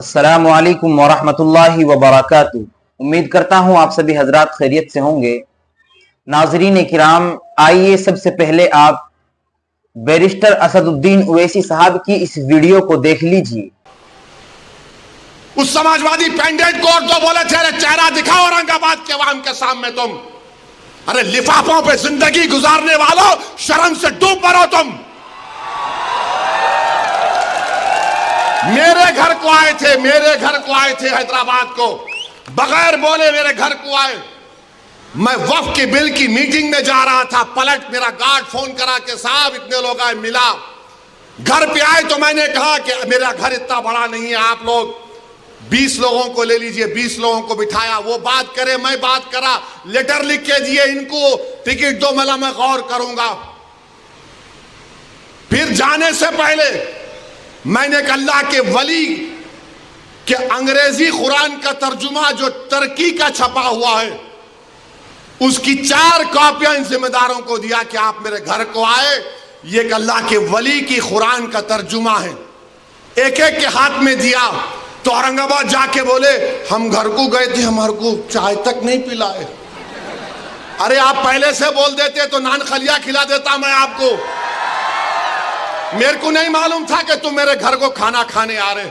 अस्सलामु अलैकुम वरहमतुल्लाहि वबरकातुहू। उम्मीद करता हूँ आप सभी हजरात खैरियत से होंगे। नाजरीन किराम, आइए सबसे पहले आप बैरिस्टर असदुद्दीन ओवैसी साहब की इस वीडियो को देख लीजिए। उस समाजवादी पैंडेट को और तो बोले थे चेहरा दिखाओ औरंगाबाद के अवाम के सामने तुम। अरे लिफाफों पे जिंदगी गुजारने वालों, शर्म से डूब मरो तुम। मेरे घर को आए थे हैदराबाद को, बगैर बोले मेरे घर को आए। मैं वक्फ के बिल की मीटिंग में जा रहा था, पलट मेरा गार्ड फोन करा के साहब इतने लोग आए, मिला। घर पे आए तो मैंने कहा कि मेरा घर इतना बड़ा नहीं है, आप लोग 20 लोगों को ले लीजिए। 20 लोगों को बिठाया, वो बात करे, मैं बात करा, लेटर लिख के दिए, इनको टिकट दो, मैं गौर करूंगा। फिर जाने से पहले मैंने एक अल्लाह के वली के अंग्रेजी कुरान का तर्जुमा जो तुर्की का छपा हुआ है, उसकी 4 कॉपियां इन जिम्मेदारों को दिया कि आप मेरे घर को आए, ये एक अल्लाह के वली की कुरान का तर्जुमा है। एक एक के हाथ में दिया तो औरंगाबाद जाके बोले हम घर को गए थे, हमारे को चाय तक नहीं पिलाए। अरे आप पहले से बोल देते तो नान खलिया खिला देता मैं आपको। मेरे को नहीं मालूम था कि तुम मेरे घर को खाना खाने आ रहे।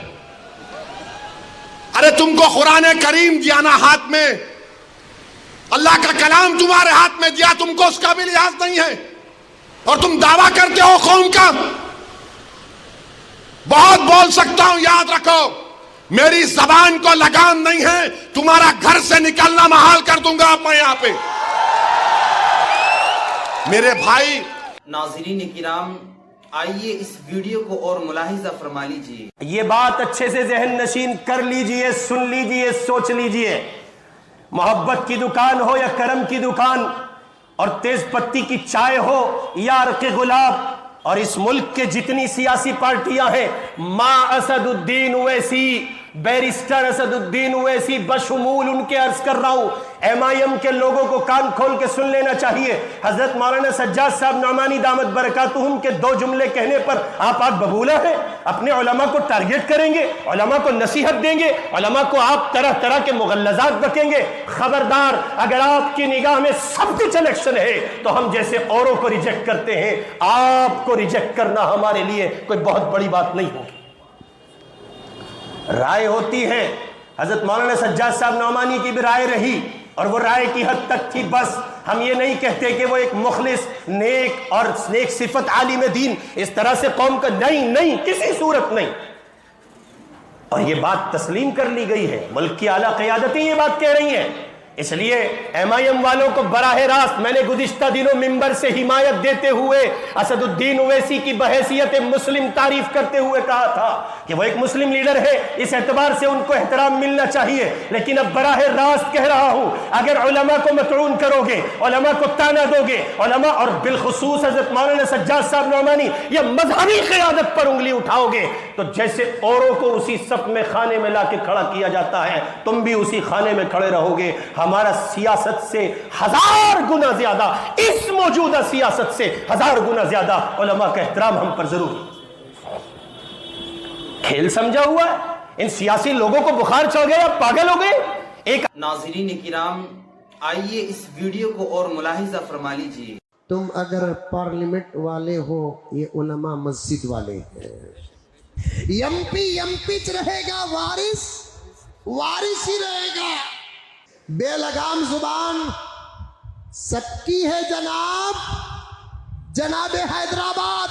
अरे तुमको कुरान करीम दिया ना हाथ में, अल्लाह का कलाम तुम्हारे हाथ में दिया, तुमको उसका भी लिहाज नहीं है और तुम दावा करते हो कौम का। बहुत बोल सकता हूं, याद रखो मेरी जबान को लगाम नहीं है, तुम्हारा घर से निकलना महाल कर दूंगा मैं यहां पे। मेरे भाई नाज़रीन किराम, आइए इस वीडियो को और मुलाहिजा फरमा लीजिए। ये बात अच्छे से जहन नशीन कर लीजिए, सुन लीजिए, सोच लीजिए। मोहब्बत की दुकान हो या करम की दुकान, और तेज पत्ती की चाय हो या अर्क़े गुलाब, और इस मुल्क के जितनी सियासी पार्टियां हैं, मां असदुद्दीन ओवैसी, बैरिस्टर असदुद्दीन ओवैसी बशमूल उनके अर्ज कर रहा हूं, MIM के लोगों को कान खोल के सुन लेना चाहिए। हजरत मौलाना सज्जाद साहब नौमानी दामत बरकातुहुम के 2 जुमले कहने पर आप बबूला हैं, अपने उलमा को टारगेट करेंगे, उलमा को नसीहत देंगे, उलमा को आप तरह तरह के मुगल्लजात बकेंगे। खबरदार, अगर आपकी निगाह में सब कुछ इलेक्शन है तो हम जैसे औरों को रिजेक्ट करते हैं, आपको रिजेक्ट करना हमारे लिए कोई बहुत बड़ी बात नहीं होगी। राय होती है, हजरत मौलाना सज्जाद साहब नौमानी की भी राय रही और वो राय की हद तक थी। बस हम ये नहीं कहते कि वो एक मुखलिस, नेक और नेक सिफत आलिम दीन इस तरह से कौम का, नहीं, किसी सूरत नहीं। और ये बात तस्लीम कर ली गई है, मुल्क की आला क़यादतें ये बात कह रही हैं। इसलिए MIM वालों को बराह रास्त मैंने गुज़िश्ता दिनों मिंबर से हिमायत देते हुए असदुद्दीन ओवैसी की बहैसियत मुस्लिम तारीफ करते हुए कहा था कि वो एक मुस्लिम लीडर है, इस एतबार से उनको एहतराम मिलना चाहिए। लेकिन अब बराह रास्त कह रहा हूं, अगर उलमा को मतरून करोगे, उलमा को ताना दोगे, उलमा और बिलखुसूस हज़रत मौलाना सज्जाद साहब नौमानी या मजहबी क़यादत पर उंगली उठाओगे तो जैसे औरों को उसी सफ में खाने में ला के खड़ा किया जाता है, तुम भी उसी खाने में खड़े रहोगे। हमारा सियासत से 1000 गुना ज्यादा, इस मौजूदा सियासत से 1000 गुना ज्यादा उलमा का एहतराम हम पर जरूरी। खेल समझा हुआ है, इन सियासी लोगों को बुखार चढ़ गया, पागल हो गए। एक नाज़रीन किराम, आइए इस वीडियो को और मुलाहिजा फरमा लीजिए। तुम अगर पार्लियामेंट वाले हो, ये उलमा मस्जिद वाले हैं। एमपी रहेगा, वारिस ही रहेगा। बेलगाम जुबान सबकी है जनाब हैदराबाद,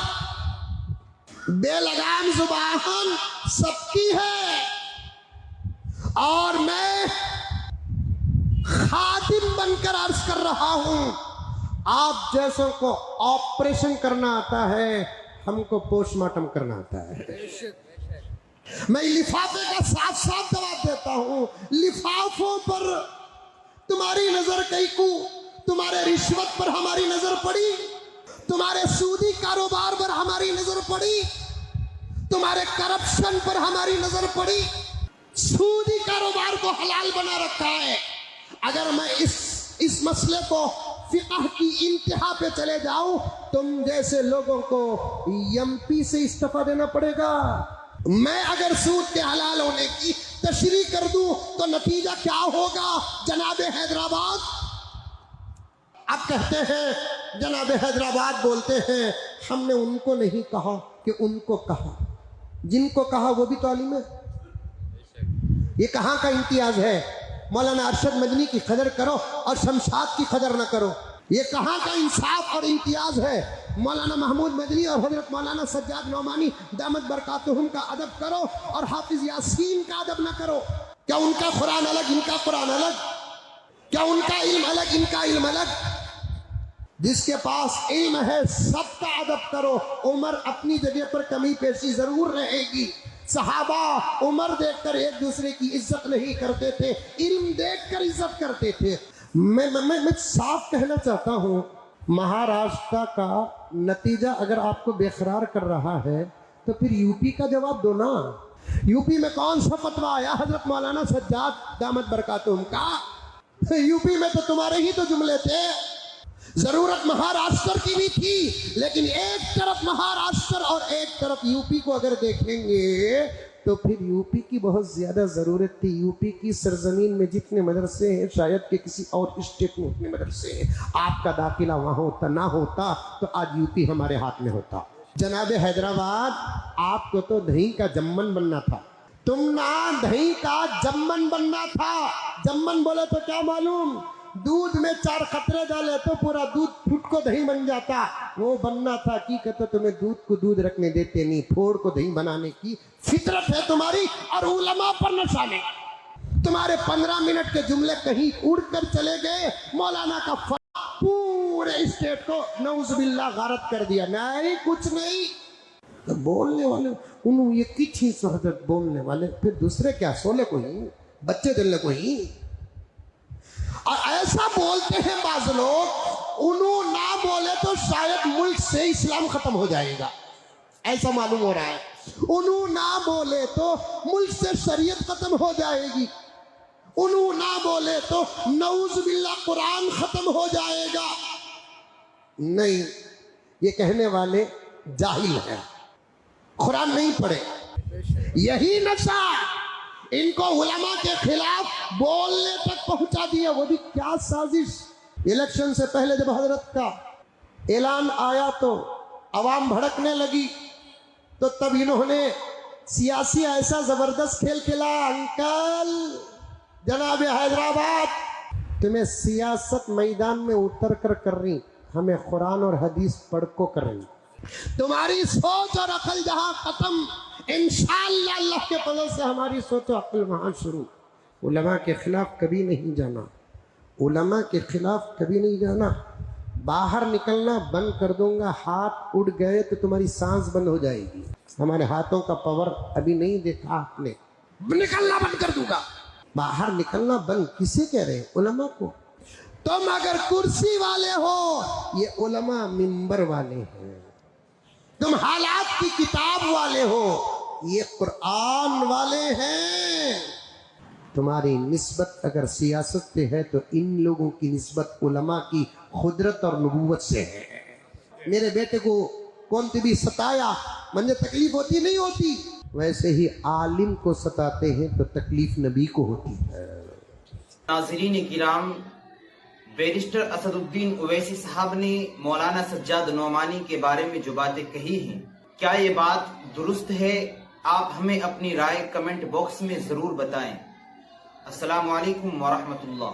बेलगाम जुबान सबकी है। और मैं खादिम बनकर अर्ज कर रहा हूं, आप जैसों को ऑपरेशन करना आता है, हमको पोस्टमार्टम करना आता है। मैं लिफाफे का साफ जवाब देता हूं। लिफाफों पर तुम्हारी नजर कहीं को, तुम्हारे रिश्वत पर हमारी नजर पड़ी, तुम्हारे सूदी कारोबार पर हमारी नजर पड़ी, तुम्हारे करप्शन पर हमारी नजर पड़ी। सूदी कारोबार को हलाल बना रखा है। अगर मैं इस मसले को फिक़ह की इंतहा पे चले जाऊं, तुम जैसे लोगों को MP से इस्तीफा देना पड़ेगा, मैं अगर सूद के हलाल होने की तशरीह कर दूं तो नतीजा क्या होगा जनाब हैदराबाद? अब कहते हैं जनाब हैदराबाद बोलते हैं हमने उनको नहीं कहा कि उनको कहा, जिनको कहा वो भी तो आलिम है। ये कहाँ का इम्तियाज है? मौलाना अरशद मदनी की कदर करो और शमशाद की कदर न करो। ये कहाँ का इंसाफ और इम्तियाज है? मौलाना महमूद मदनी और हजरत मौलाना सज्जाद नौमानी दामत बरकातुहुम का अदब करो और हाफिज यासीन का अदब न करो। क्या उनका कुरान अलग, इनका कुरान अलग? क्या उनका इल्म अलग, इनका इल्म अलग? जिसके पास इल्म है सबका अदब करो। उमर अपनी जगह पर कमी पेशी जरूर रहेगी। सहाबा उमर देखकर एक दूसरे की इज्जत नहीं करते थे, इल्म देखकर इज्जत करते थे। मैं साफ कहना चाहता हूँ, महाराष्ट्र का नतीजा अगर आपको बेकरार कर रहा है तो फिर यूपी का जवाब दो ना। यूपी में कौन सा फतवा आया हजरत मौलाना सज्जाद दामत बरकातुहुम का? यूपी में तो तुम्हारे ही तो जुमले थे। जरूरत महाराष्ट्र की भी थी, लेकिन एक तरफ महाराष्ट्र और एक तरफ यूपी को अगर देखेंगे तो फिर यूपी की बहुत ज्यादा जरूरत थी। यूपी की सरजमीन में जितने मदरसे हैं शायद कि किसी और स्टेट में उतने मदरसे हैं। आपका दाखिला वहां होता ना होता तो आज यूपी हमारे हाथ में होता। जनाब हैदराबाद, आपको तो दही का जम्मन बनना था। तुम ना दही का जम्मन बनना था। जम्मन बोले तो क्या मालूम? दूध में 4 खतरे डाले तो पूरा दूध फुट को दही बन जाता। वो बनना था कि कहते तुम्हें दूध को दूध रखने देते नहीं, फोड़ को दही बनाने की फितरत है तुम्हारी और उलमा पर नशा नहीं। तुम्हारे 15 मिनट के जुमले कहीं उड़ कर चले गए। मौलाना का पूरे स्टेट को नौजुबिल्लाह गारत कर दिया। नहीं, कुछ नहीं। तो बोलने वाले उन ये किसी सहजत बोलने वाले, फिर दूसरे क्या सोले को ही बच्चे दिल को ही। और ऐसा बोलते हैं बाज लोग, उन्हों ना बोले तो शायद मुल्क से इस्लाम खत्म हो जाएगा, ऐसा मालूम हो रहा है। उन्हों ना बोले तो मुल्क से शरीयत खत्म हो जाएगी। उन्हों ना बोले तो नऊजुबिल्लाह कुरान खत्म हो जाएगा। नहीं, ये कहने वाले जाहिल हैं, कुरान नहीं पढ़े। यही नशा इनको उलमा के खिलाफ बोलने तक पहुंचा दिया। वो भी क्या साजिश। इलेक्शन से पहले जब हजरत का ऐलान आया तो अवाम भड़कने लगी, तो तब इन्होंने सियासी ऐसा जबरदस्त खेल खेला। अंकल, जनाब हैदराबाद, तुम्हें सियासत मैदान में उतर कर रही, हमें कुरान और हदीस पढ़ को कर रही। तुम्हारी सोच और अकल जहां खत्म, इंशाअल्लाह अल्लाह के फजल से हमारी सोच और अकल वहां शुरू। उलमा के खिलाफ कभी नहीं जाना, उलमा के खिलाफ कभी नहीं जाना। बाहर निकलना बंद कर दूंगा। हाथ उड़ गए तो तुम्हारी सांस बंद हो जाएगी। हमारे हाथों का पावर अभी नहीं देखा आपने। निकलना बंद कर दूंगा। बाहर निकलना बंद किसे कह रहे हैं? उलमा को। तुम अगर कुर्सी वाले हो, ये उलमा मिंबर वाले हैं। तुम हालात की किताब वाले हो, ये कुरान वाले हैं। तुम्हारी निस्बत अगर सियासत से है तो इन लोगों की निस्बत उलमा की खुदरत और नबूवत से है। मेरे बेटे को कौन भी सताया, मुझे तकलीफ होती नहीं होती, वैसे ही आलिम को सताते हैं तो तकलीफ नबी को होती है। नाज़रीन किराम, बैरिस्टर असदुद्दीन ओवैसी साहब ने मौलाना सज्जाद नौमानी के बारे में जो बातें कही हैं, क्या ये बात दुरुस्त है? आप हमें अपनी राय कमेंट बॉक्स में जरूर बताएं। अस्सलामु अलैकुम वरहमतुल्लाह।